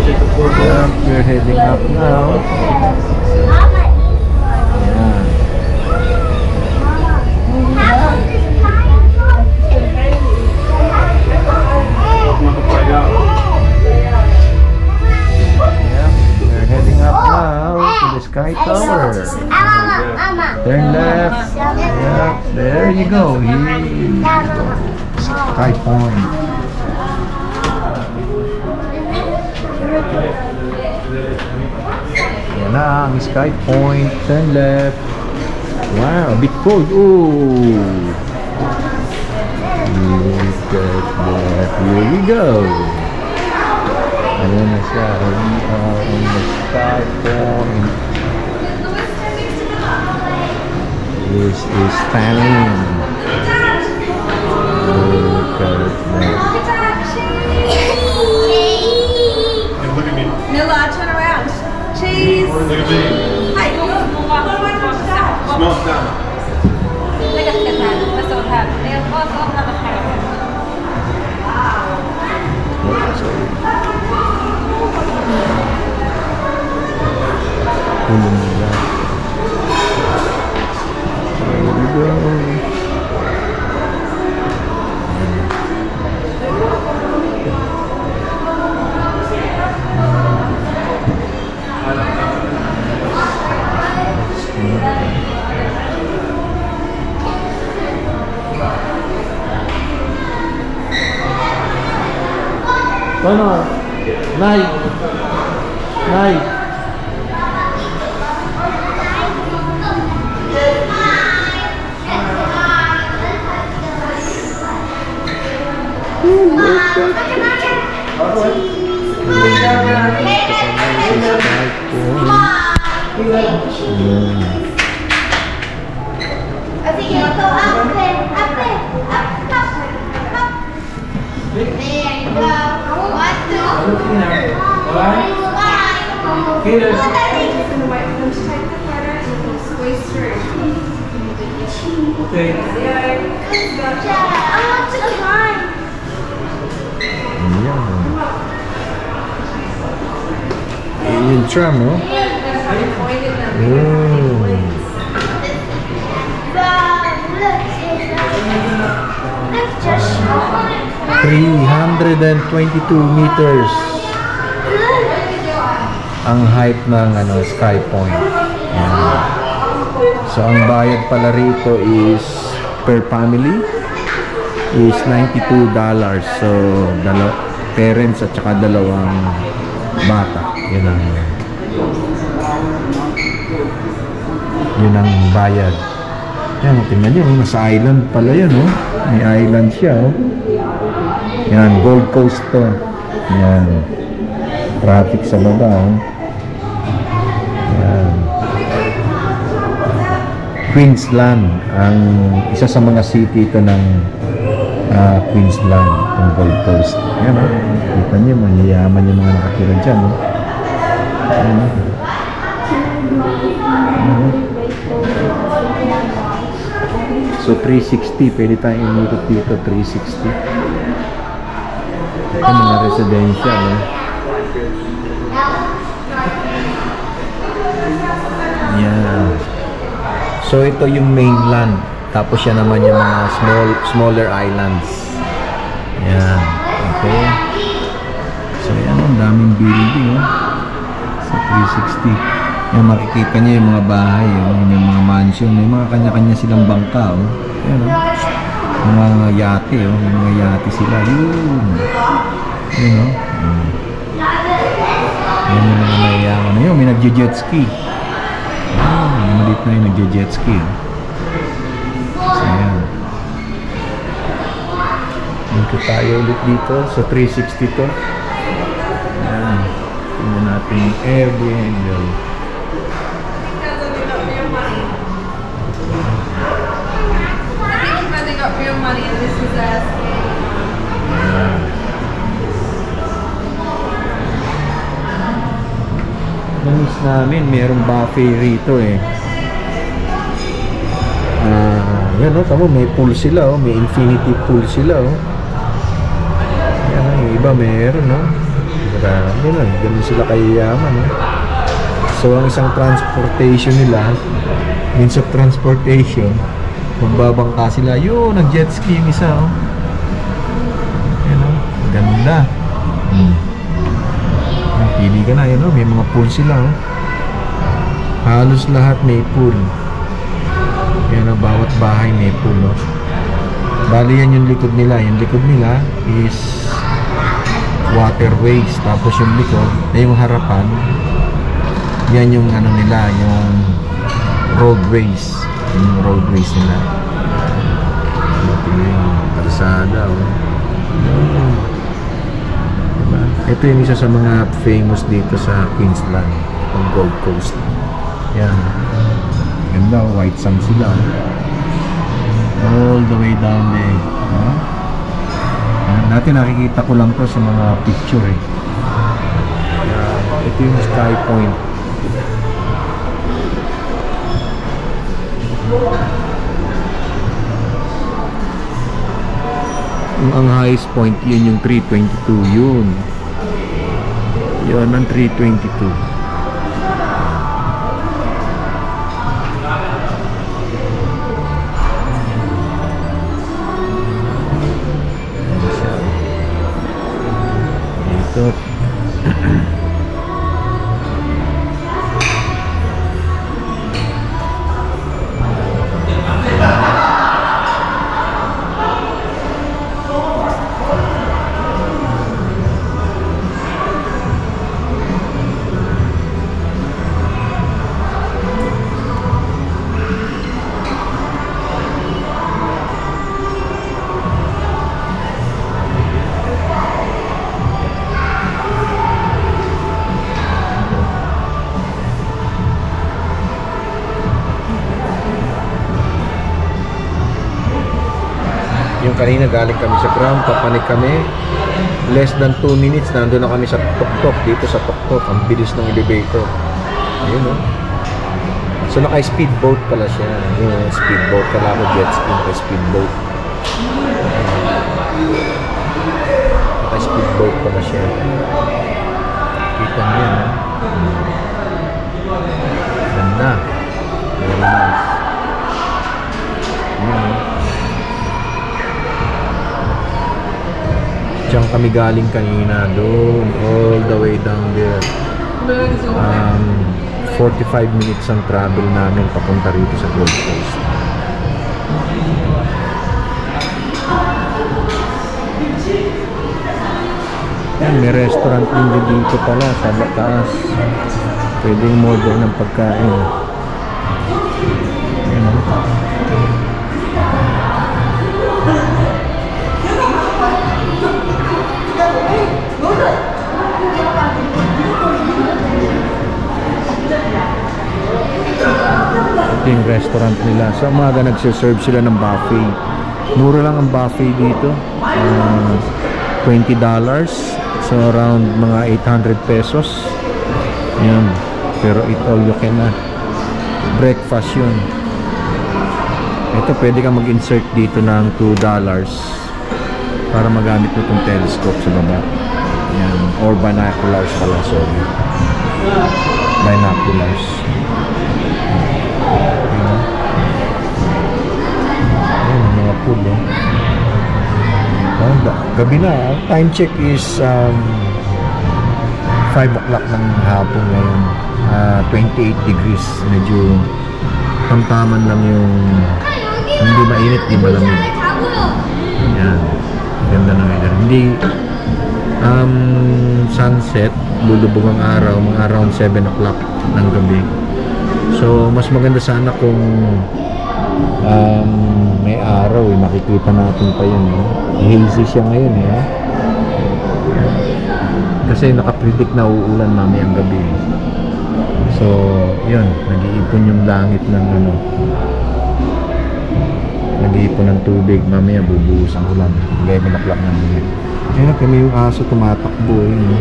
Yeah, we're heading up now. Sky Tower. Turn left. Yeah, there you go. Sky Point. Yan na ang Sky Point. Turn left. Wow, a bit cold. Ooh. Look at that. Here we go. Ayan na siya. We are on the Sky Point. This is stunning. Look at that. Look at me. Mila, turn around. Cheese. Look at me. Hi. Smell down. Kulong nila. There we go. Ano? Nay! Nay! Okay. Yung tram, no? Just 322 meters ang height ng Sky Point. Yan. So ang bayad pala rito is per family is $92. So parents at saka dalawang bata. Yun ang bayad. Yan, tingnan nyo, nasa island pala yun, oh. May island siya, oh. Yan, Gold Coast to. Yan. Traffic sa baba, oh. Yan. Queensland, ang isa sa mga city ito ng Queensland, itong Gold Coast. Yan, oh. Kita nyo, mayayaman yung mga nakatira dyan, oh. Yan, oh. So 360, pwede tayong umikot dito, 360. Ito mga residential, eh. Yan. So ito yung mainland. Tapos yan naman yung mga smaller islands. Yan. Okay. So yan, ang daming building, oh. Sa 360. Yan, makikita niyo yung mga bahay, yung mga mansion, may mga kanya-kanya silang bangka, oh. Yan, oh. Mga yate, oh. May mga yate sila. Yun. Yun, oh. Yan yung mga mayayaman. Yun, may nagje-jet ski. May malit na yung nagje-jet ski, oh. So, yan. Dito tayo ulit dito. So, 360 to. Yan. Tingnan natin yung Airbnb. Real money and this is Namiss namin, mayroong buffet rito, eh. Yan, oh, tamo, may pool sila, oh. May infinity pool sila, oh. Yan, yung iba meron, no? Dami lang, ganun sila kayayaman, no? So ang isang transportation nila, means of transportation, magbabangka sila. Yun, nag-jet ski yung isa, oh. Yan, oh. Ganda. Pili ka na, yun, oh. May mga pool sila, oh. Halos lahat may pool. Yan, oh, bawat bahay may pool, oh. Bali yan yung likod nila. Yung likod nila is waterways. Tapos yung likod, yung harapan, yan yung ano nila, yung roadways. Yung roadways nila. Yung kalsada, oh. Diba? Ito yung isa sa mga famous dito sa Queensland, ang Gold Coast. Yan. Ganda, oh. White sand sila, oh. All the way down there. Dati nakikita ko lang to sa mga picture, eh. Ito yung Sky Point. Ang highest point, yun yung 322. Yun ang 322. Ito. Yung kanina galing kami sa ground, papanik kami. Less than 2 minutes, nandun na kami sa Tok-Tok, dito sa Tok-Tok. Ang bilis ng elevator. Ayun, oh. So naka-speedboat pala siya. Yung speedboat, kala ko jet ski, naka-speedboat. Naka-speedboat pala siya. Kita niya, no? Ganda. Very nice. Ayun, oh. Diyan kami galing kanina, doon, all the way down there. 45 minutes ang travel namin papunta rito sa Gold Coast. Yan, may restaurant din dito pala sa taas. Pwedeng order ng pagkain. Yan, yung restaurant nila. Sa umaga nagsiserve sila ng buffet. Mura lang ang buffet dito. $20. So around mga 800 pesos. Yan. Pero it all you can na. Breakfast yun. Ito pwede kang mag-insert dito ng $2 para magamit mo itong telescope sa baba. Yan. Or binoculars pala. Sorry. Binoculars. Ayan, mga pool, oh. Gabi na. Time check is 5 o'clock ng hapon ngayon. 28 degrees. Medyo tamtaman lang yung hindi mainit, di malamig. Yan. Ganda ng weather. Hindi sunset, lulubog ang araw, mga around 7 o'clock ng gabi. So, mas maganda sana kung may araw, eh. Makikita natin pa yun, eh. Hazy siya ngayon, eh. Kasi nakapredict na uulan mamayang gabi, eh. So, yun, nag-iipon yung langit ng ano, nag-iipon ng tubig, mamaya bubuhos ang ulan. 11 o'clock na ngayon. Ayun, kami yung aso tumatakbo, eh, no?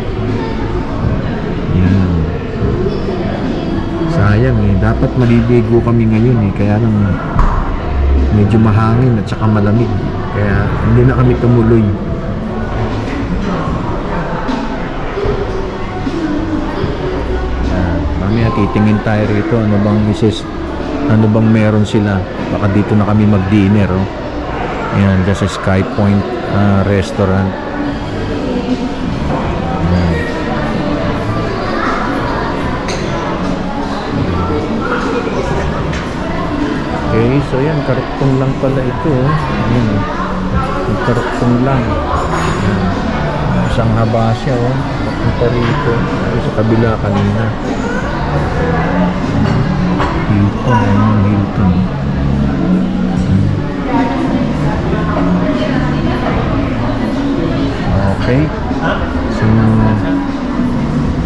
Yan. Sayang, eh. Dapat maliligo kami ngayon, eh. Kaya lang medyo mahangin at saka malamig. Kaya hindi na kami tumuloy. titingin tayo rito. Ano bang meron sila? Baka dito na kami mag-dinner, oh. Ayan, dyan sa Sky Point restaurant. Ayan. Okay, so yan, karuktong lang pala ito, oh. Ayan, oh. Karuktong lang. Ayan. Isang haba siya, oh. Papunta rito. Sa kabila kanina. Hilton, ayun, Hilton. Okay. So,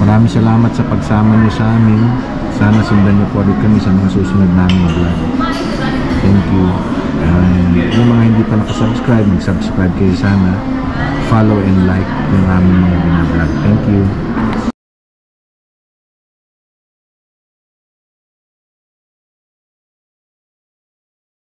maraming salamat sa pagsama niyo sa amin. Sana sundan niyo po ulit kami sa mga susunod namin vlog. Thank you. Yung mga hindi pa nakasubscribe, mag-subscribe kayo sana. Follow and like yung aming mga binablog. Thank you.